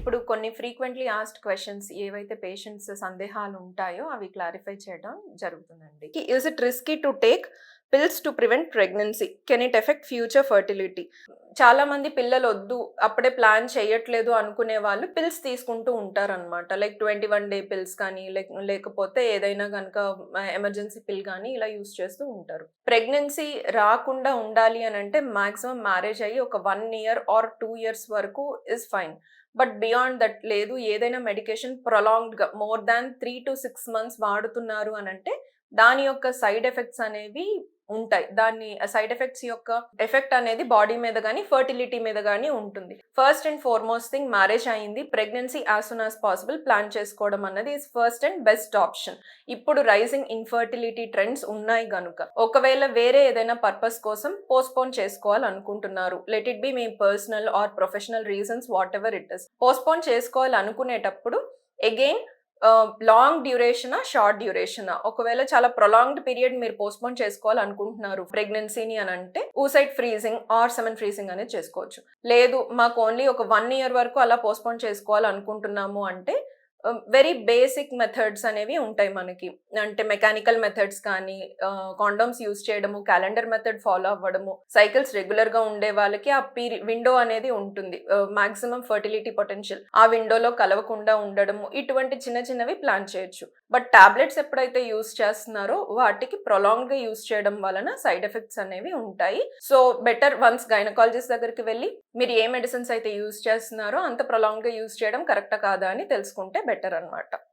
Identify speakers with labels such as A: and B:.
A: ఇప్పుడు కొన్ని frequently asked questions ఏవైతే పేషెంట్స్ సందేహాలు ఉంటాయో అవి క్లారిఫై చేయడం జరుగుతుందండి. Is it risky to take pills to prevent pregnancy? Can it effect future fertility? చాలా మంది పిల్లలొద్దు, అప్పుడే ప్లాన్ చేయట్లేదు అనుకునే వాళ్ళు పిల్స్ తీసుకుంటూ ఉంటారనమాట. లైక్ 21 డే పిల్స్ కానీ, లేకపోతే ఏదైనా గనక ఎమర్జెన్సీ పిల్ గానీ ఇలా యూజ్ చేస్తూ ఉంటారు. ప్రెగ్నెన్సీ రాకుండా ఉండాలి అనంటే మాక్సిమం మ్యారేజ్ అయ్యి ఒక 1 ఇయర్ ఆర్ 2 ఇయర్స్ వరకు is fine. But beyond that లేదు, ఏదైనా మెడికేషన్ ప్రొలాంగ్డ్‌గా మోర్ దాన్ 3-6 మంత్స్ వాడుతున్నారు అనంటే దాని యొక్క సైడ్ ఎఫెక్ట్స్ అనేవి ఉంటాయి. దాన్ని సైడ్ ఎఫెక్ట్స్ యొక్క ఎఫెక్ట్ అనేది బాడీ మీద గానీ, ఫెర్టిలిటీ మీద గానీ ఉంటుంది. First and foremost thing, marriage అయింది, pregnancy as soon as possible plan చేసుకోవడం అన్నది is first and best option. ఇప్పుడు రైజింగ్ ఇన్‌ఫెర్టిలిటీ ట్రెండ్స్ ఉన్నాయి గనుక. ఒకవేళ వేరే ఏదైనా పర్పస్ కోసం పోస్ట్‌పోన్ చేసుకోవాలనుకుంటున్నారు. లెట్ ఇట్ బి మీ personal or professional reasons whatever it is. Postpone చేసుకోవాలనుకునేటప్పుడు అగైన్ లాంగ్ డ్యూరేషనా? షార్ట్ డ్యూరేషనా? ఒకవేళ చాలా ప్రొలాంగ్డ్ పీరియడ్ మీరు పోస్ట్‌పోన్ చేసుకోవాలనుకుంటున్నారు ప్రెగ్నెన్సీని అనంటే oocyte freezing or semen freezing అనేది చేసుకోవచ్చు. లేదు, మాకు ఓన్లీ ఒక 1 ఇయర్ వరకు అలా పోస్ట్‌పోన్ చేసుకోవాలనుకుంటున్నాము అంటే వెరీ బేసిక్ మెథడ్స్ అనేవి ఉంటాయి మనకి. అంటే మెకానికల్ మెథడ్స్ కానీ, కాండోమ్స్ యూజ్ చేయడము, క్యాలెండర్ మెథడ్ ఫాలో అవ్వడము, సైకిల్స్ రెగ్యులర్‌గా ఉండే వాళ్ళకి ఆ విండో అనేది ఉంటుంది. మాక్సిమం ఫెర్టిలిటీ పొటెన్షియల్ ఆ విండోలో కలవకుండా ఉండడము, ఇటువంటి చిన్న చిన్నవి ప్లాన్ చేయొచ్చు. బట్ టాబ్లెట్స్ ఎప్పుడైతే యూజ్ చేస్తున్నారో వాటికి ప్రొలాంగ్డ్‌గా యూజ్ చేయడం వలన సైడ్ ఎఫెక్ట్స్ అనేవి ఉంటాయి. సో బెటర్ వన్స్ గైనకాలజిస్ట్ దగ్గరికి వెళ్ళి మీరు ఏ మెడిసిన్స్ అయితే యూజ్ చేస్తున్నారో అంత ప్రొలాంగ్డ్‌గా యూజ్ చేయడం కరెక్టా కాదా అని తెలుసుకుంటే బెటర్ అన్నమాట.